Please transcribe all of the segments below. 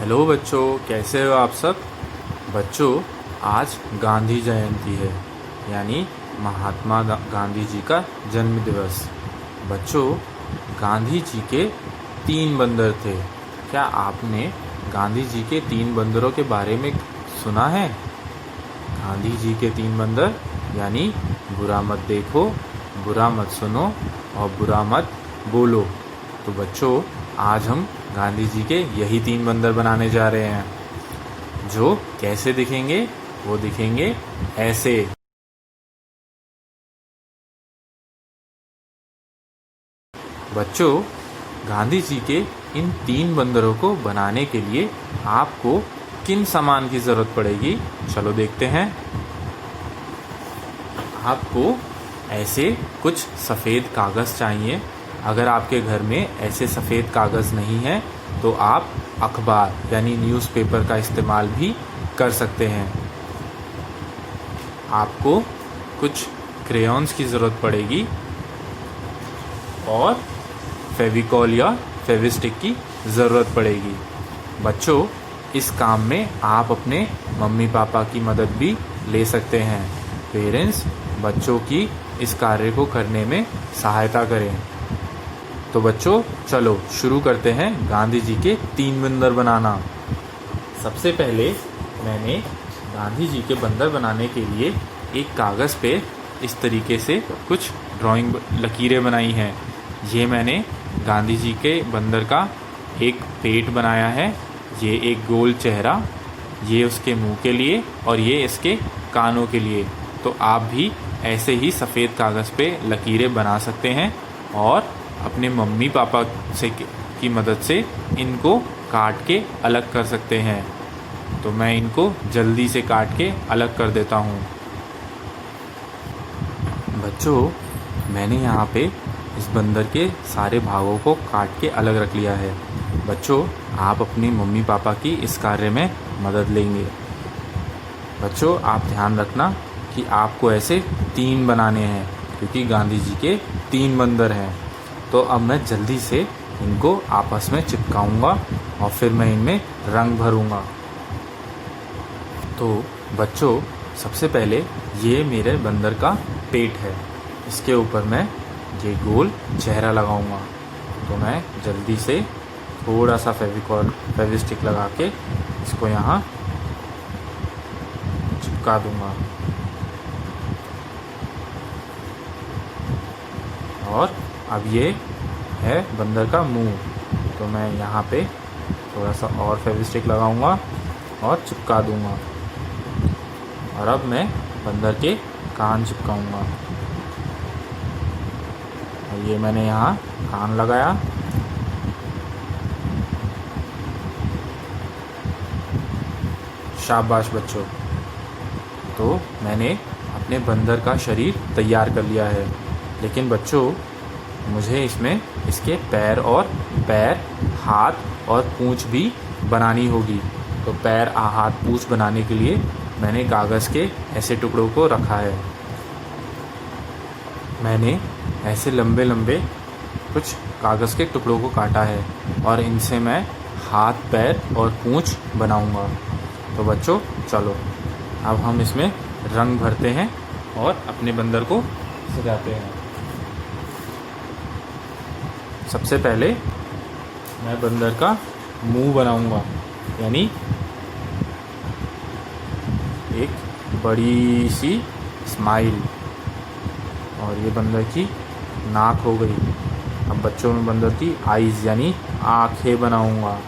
Hello बच्चों, कैसे हो आप सब। बच्चों, आज गांधी जयंती है, यानी महात्मा गांधी जी का जन्म दिवस। बच्चों, गांधी जी के 3 बंदर थे। क्या आपने गांधी जी के 3 बंदरों के बारे में सुना है? गांधी जी के 3 बंदर यानी बुरा मत देखो, बुरा मत सुनो और बुरा मत बोलो। तो बच्चों, आज हम गांधी जी के यही 3 बंदर बनाने जा रहे हैं, जो कैसे दिखेंगे? वो दिखेंगे ऐसे। बच्चों, गांधी जी के इन 3 बंदरों को बनाने के लिए आपको किन सामान की ज़रूरत पड़ेगी, चलो देखते हैं। आपको ऐसे कुछ सफ़ेद कागज़ चाहिए। अगर आपके घर में ऐसे सफ़ेद कागज़ नहीं है तो आप अखबार यानी न्यूज़पेपर का इस्तेमाल भी कर सकते हैं। आपको कुछ क्रेयॉन्स की ज़रूरत पड़ेगी और फेविकॉल या फेविस्टिक की ज़रूरत पड़ेगी। बच्चों, इस काम में आप अपने मम्मी पापा की मदद भी ले सकते हैं। पेरेंट्स बच्चों की इस कार्य को करने में सहायता करें। तो बच्चों, चलो शुरू करते हैं गांधी जी के 3 बंदर बनाना। सबसे पहले मैंने गांधी जी के बंदर बनाने के लिए एक कागज़ पे इस तरीके से कुछ ड्राइंग लकीरें बनाई हैं। ये मैंने गांधी जी के बंदर का एक पेट बनाया है, ये एक गोल चेहरा, ये उसके मुंह के लिए और ये इसके कानों के लिए। तो आप भी ऐसे ही सफ़ेद कागज़ पे लकीरें बना सकते हैं और अपने मम्मी पापा की मदद से इनको काट के अलग कर सकते हैं। तो मैं इनको जल्दी से काट के अलग कर देता हूँ। बच्चों, मैंने यहाँ पे इस बंदर के सारे भागों को काट के अलग रख लिया है। बच्चों, आप अपनी मम्मी पापा की इस कार्य में मदद लेंगे। बच्चों, आप ध्यान रखना कि आपको ऐसे 3 बनाने हैं, क्योंकि गांधी जी के 3 बंदर हैं। तो अब मैं जल्दी से इनको आपस में चिपकाऊंगा और फिर मैं इनमें रंग भरूंगा। तो बच्चों, सबसे पहले ये मेरे बंदर का पेट है, इसके ऊपर मैं ये गोल चेहरा लगाऊंगा। तो मैं जल्दी से थोड़ा सा फेविस्टिक लगा के इसको यहाँ चिपका दूंगा। और अब ये है बंदर का मुंह, तो मैं यहाँ पे थोड़ा सा और फेविस्टिक लगाऊंगा और चिपका दूंगा। और अब मैं बंदर के कान चिपकाऊंगा। और ये मैंने यहाँ कान लगाया। शाबाश बच्चों। तो मैंने अपने बंदर का शरीर तैयार कर लिया है, लेकिन बच्चों, मुझे इसमें इसके पैर, हाथ और पूंछ भी बनानी होगी। तो पैर, हाथ, पूंछ बनाने के लिए मैंने कागज़ के ऐसे टुकड़ों को रखा है। मैंने ऐसे लंबे लंबे कुछ कागज़ के टुकड़ों को काटा है और इनसे मैं हाथ, पैर और पूंछ बनाऊंगा। तो बच्चों, चलो अब हम इसमें रंग भरते हैं और अपने बंदर को सजाते हैं। सबसे पहले मैं बंदर का मुंह बनाऊंगा, यानी एक बड़ी सी स्माइल। और ये बंदर की नाक हो गई। अब बच्चों में बंदर की आईज़ यानी आँखें बनाऊंगा।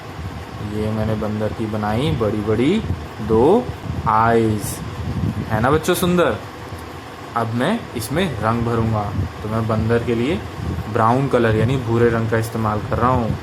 ये मैंने बंदर की बनाई बड़ी बड़ी 2 आईज़, है ना बच्चों सुंदर। अब मैं इसमें रंग भरूंगा। तो मैं बंदर के लिए ब्राउन कलर यानी भूरे रंग का इस्तेमाल कर रहा हूँ।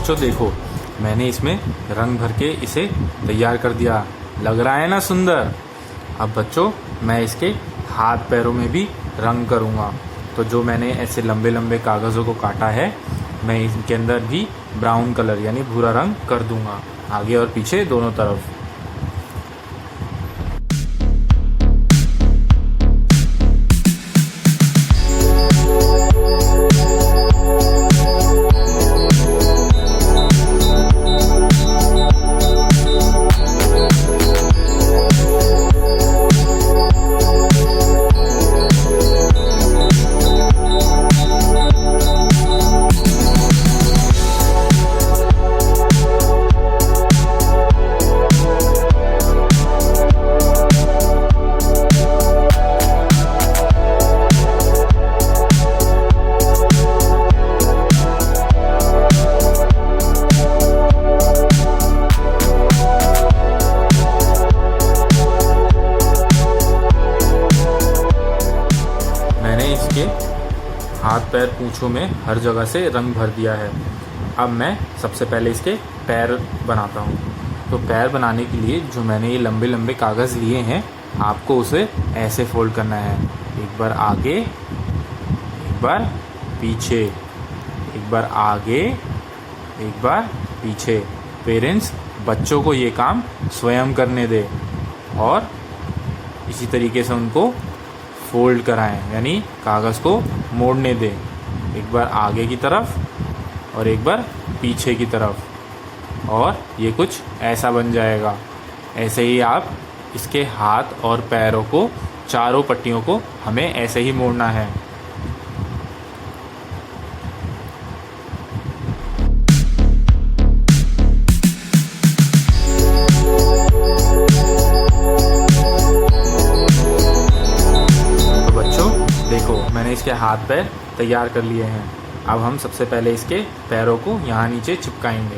बच्चों देखो, मैंने इसमें रंग भर के इसे तैयार कर दिया। लग रहा है ना सुंदर। अब बच्चों मैं इसके हाथ पैरों में भी रंग करूँगा। तो जो मैंने ऐसे लंबे लंबे कागज़ों को काटा है, मैं इनके अंदर भी ब्राउन कलर यानी भूरा रंग कर दूँगा, आगे और पीछे दोनों तरफ। इसके हाथ पैर पूंछों में हर जगह से रंग भर दिया है। अब मैं सबसे पहले इसके पैर बनाता हूँ। तो पैर बनाने के लिए जो मैंने ये लंबे लंबे कागज़ लिए हैं, आपको उसे ऐसे फोल्ड करना है। एक बार आगे, एक बार पीछे, एक बार आगे, एक बार पीछे। पेरेंट्स बच्चों को ये काम स्वयं करने दें और इसी तरीके से उनको फोल्ड कराएं, यानी कागज़ को मोड़ने दें। एक बार आगे की तरफ और एक बार पीछे की तरफ, और ये कुछ ऐसा बन जाएगा। ऐसे ही आप इसके हाथ और पैरों को, चारों पट्टियों को हमें ऐसे ही मोड़ना है। मैंने इसके हाथ पैर तैयार कर लिए हैं। अब हम सबसे पहले इसके पैरों को यहाँ नीचे चिपकाएंगे।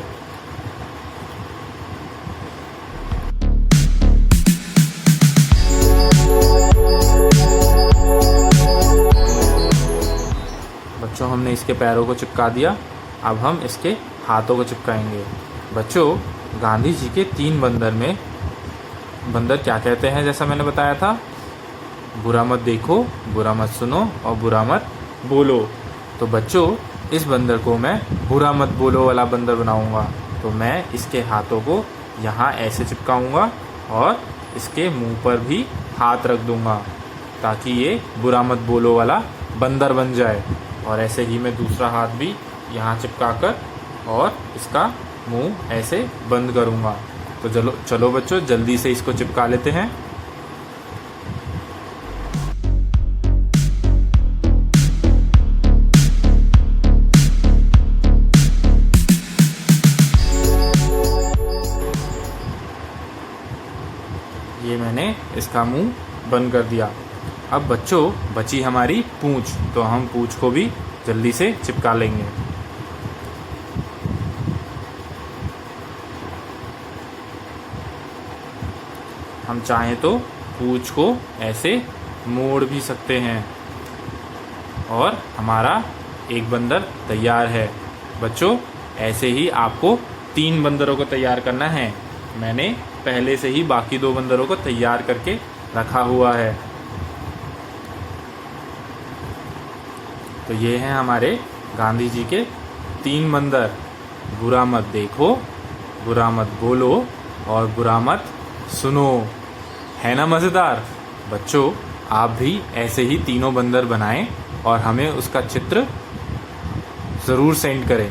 बच्चों हमने इसके पैरों को चिपका दिया। अब हम इसके हाथों को चिपकाएंगे। बच्चों गांधी जी के 3 बंदर में बंदर क्या कहते हैं, जैसा मैंने बताया था, बुरा मत देखो, बुरा मत सुनो और बुरा मत बोलो। तो बच्चों इस बंदर को मैं बुरा मत बोलो वाला बंदर बनाऊंगा। तो मैं इसके हाथों को यहाँ ऐसे चिपकाऊंगा और इसके मुंह पर भी हाथ रख दूंगा ताकि ये बुरा मत बोलो वाला बंदर बन जाए। और ऐसे ही मैं दूसरा हाथ भी यहाँ चिपका कर और इसका मुंह ऐसे बंद करूँगा। तो चलो बच्चों जल्दी से इसको चिपका लेते हैं। ये मैंने इसका मुंह बंद कर दिया। अब बच्चों बची हमारी पूंछ, तो हम पूंछ को भी जल्दी से चिपका लेंगे। हम चाहें तो पूंछ को ऐसे मोड़ भी सकते हैं और हमारा एक बंदर तैयार है। बच्चों ऐसे ही आपको 3 बंदरों को तैयार करना है। मैंने पहले से ही बाकी 2 बंदरों को तैयार करके रखा हुआ है। तो ये हैं हमारे गांधी जी के 3 बंदर। बुरा मत देखो, बुरा मत बोलो और बुरा मत सुनो। है ना मज़ेदार? बच्चों आप भी ऐसे ही तीनों बंदर बनाएं और हमें उसका चित्र ज़रूर सेंड करें।